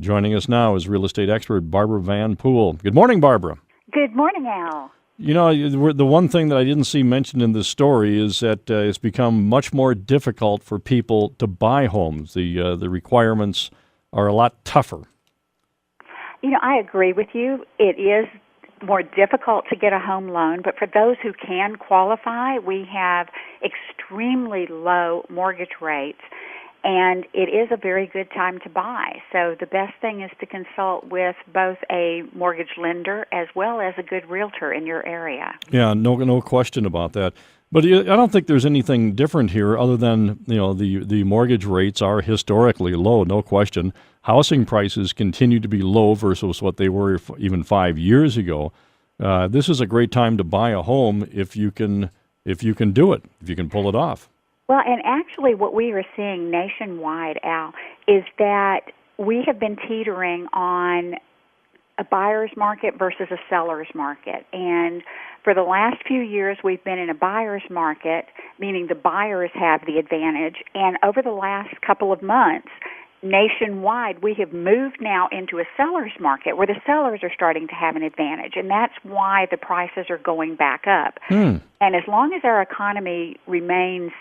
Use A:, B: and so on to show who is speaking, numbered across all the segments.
A: Joining us now is real estate expert Barbara Van Poole. Good morning, Barbara.
B: Good morning, Al.
A: You know, the one thing that I didn't see mentioned in this story is that it's become much more difficult for people to buy homes. The requirements are a lot tougher.
B: You know, I agree with you. It is more difficult to get a home loan, but for those who can qualify, we have extremely low mortgage rates, and it is a very good time to buy. So the best thing is to consult with both a mortgage lender as well as a good realtor in your area.
A: Yeah, no question about that. But I don't think there's anything different here other than, the mortgage rates are historically low, no question. Housing prices continue to be low versus what they were even 5 years ago. This is a great time to buy a home if you can do it, if you can pull it off.
B: Well, and actually what we are seeing nationwide, Al, is that we have been teetering on a buyer's market versus a seller's market. And for the last few years, we've been in a buyer's market, meaning the buyers have the advantage. And over the last couple of months, nationwide, we have moved now into a seller's market where the sellers are starting to have an advantage. And that's why the prices are going back up. And as long as our economy remains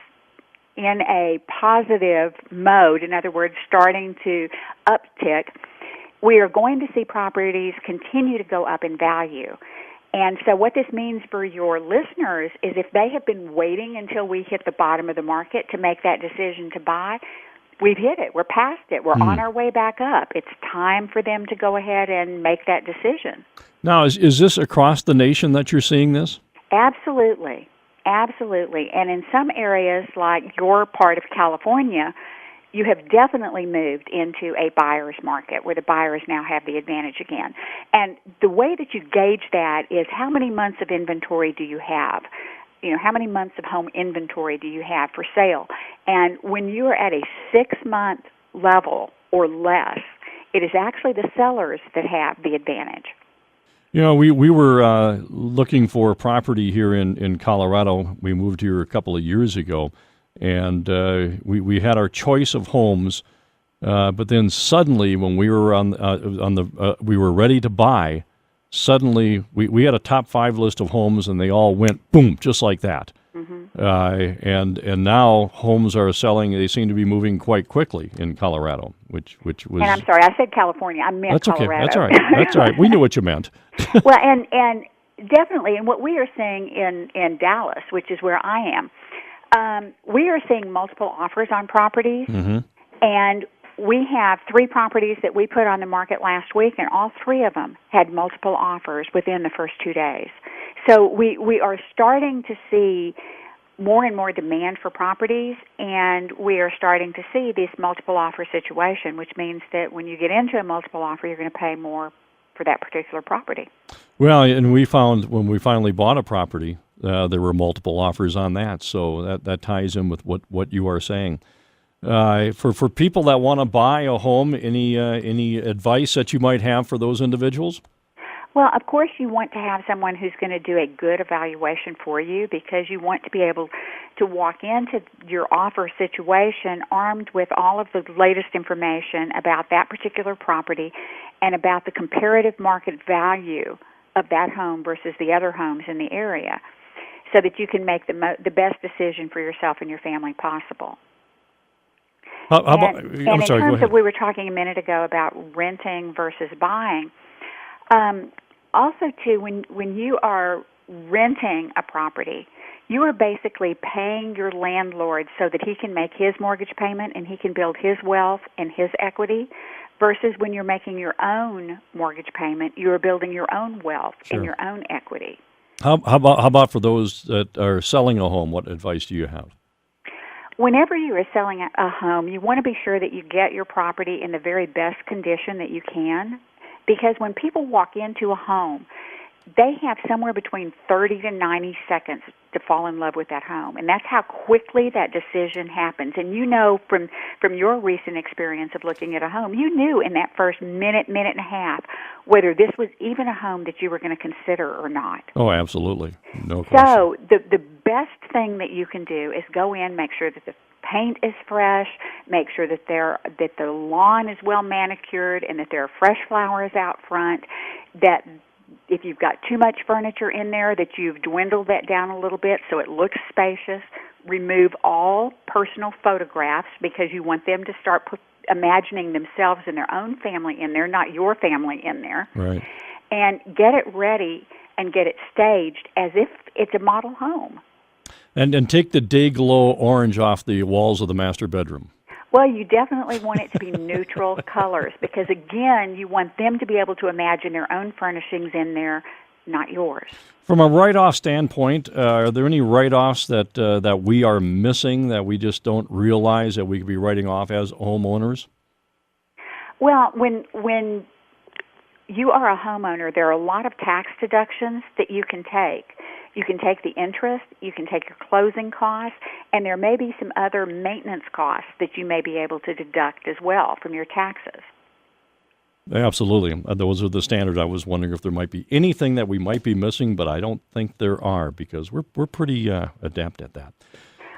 B: in a positive mode, in other words, starting to uptick, we are going to see properties continue to go up in value. And so what this means for your listeners is if they have been waiting until we hit the bottom of the market to make that decision to buy, we've hit it. We're past it. We're on our way back up. It's time for them to go ahead and make that decision.
A: Now, is this across the nation that you're seeing this?
B: Absolutely. Absolutely. And in some areas like your part of California, you have definitely moved into a buyer's market where the buyers now have the advantage again. And the way that you gauge that is how many months of inventory do you have? You know, how many months of home inventory do you have for sale? And when you are at a 6-month level or less, it is actually the sellers that have the advantage.
A: You know, we were looking for a property here in Colorado. We moved here a couple of years ago, and we had our choice of homes. But then suddenly, when we were we were ready to buy, suddenly we had a top 5 list of homes, and they all went boom, just like that. And now homes are selling. They seem to be moving quite quickly in Colorado, which was.
B: And I'm sorry, I said California. I meant
A: that's okay.
B: Colorado.
A: That's all right. That's all right. We knew what you meant.
B: Well, and definitely, and what we are seeing in Dallas, which is where I am, we are seeing multiple offers on properties, and we have 3 properties that we put on the market last week, and all 3 of them had multiple offers within the first 2 days. So we are starting to see more and more demand for properties, and we are starting to see this multiple offer situation, which means that when you get into a multiple offer, you're going to pay more for that particular property. Well,
A: and we found when we finally bought a property, there were multiple offers on that, so that ties in with what you are saying. For people that want to buy a home, any advice that you might have for those individuals?
B: Well, of course, you want to have someone who's going to do a good evaluation for you because you want to be able to walk into your offer situation armed with all of the latest information about that particular property and about the comparative market value of that home versus the other homes in the area so that you can make the best decision for yourself and your family possible. In terms of, we were talking a minute ago about renting versus buying. Also, too, when you are renting a property, you are basically paying your landlord so that he can make his mortgage payment and he can build his wealth and his equity, versus when you're making your own mortgage payment, you are building your own wealth and your own equity.
A: How about for those that are selling a home? What advice do you have?
B: Whenever you are selling a home, you want to be sure that you get your property in the very best condition that you can. Because when people walk into a home, they have somewhere between 30 to 90 seconds to fall in love with that home. And that's how quickly that decision happens. And you know from your recent experience of looking at a home, you knew in that first minute and a half whether this was even a home that you were going to consider or not.
A: Oh, absolutely. No question.
B: So the best thing that you can do is go in, make sure that paint is fresh, make sure that the lawn is well manicured and that there are fresh flowers out front, that if you've got too much furniture in there, that you've dwindled that down a little bit so it looks spacious. Remove all personal photographs because you want them to start imagining themselves and their own family in there, not your family in there.
A: Right.
B: And get it ready and get it staged as if it's a model home.
A: And take the day glow orange off the walls of the master bedroom.
B: Well, you definitely want it to be neutral colors because, again, you want them to be able to imagine their own furnishings in there, not yours.
A: From a write-off standpoint, are there any write-offs that we are missing that we just don't realize that we could be writing off as homeowners?
B: Well, when you are a homeowner, there are a lot of tax deductions that you can take. You can take the interest, you can take your closing costs, and there may be some other maintenance costs that you may be able to deduct as well from your taxes.
A: Absolutely. Those are the standards. I was wondering if there might be anything that we might be missing, but I don't think there are because we're pretty adept at that.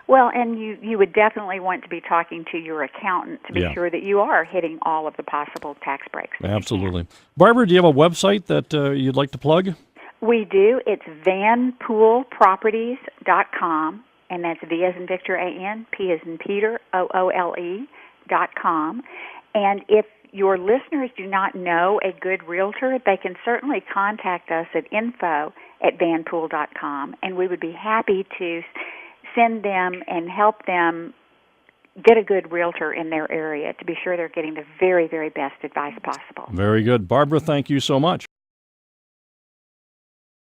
B: Well, and you would definitely want to be talking to your accountant to be sure that you are hitting all of the possible tax breaks.
A: Absolutely. Barbara, do you have a website that you'd like to plug?
B: We do. It's VanPooleProperties.com, and that's V as in Victor, A-N, P as in Peter, OOLE.com. And if your listeners do not know a good realtor, they can certainly contact us at info@vanpoole.com, and we would be happy to send them and help them get a good realtor in their area to be sure they're getting the very, very best advice possible.
A: Very good. Barbara, thank you so much.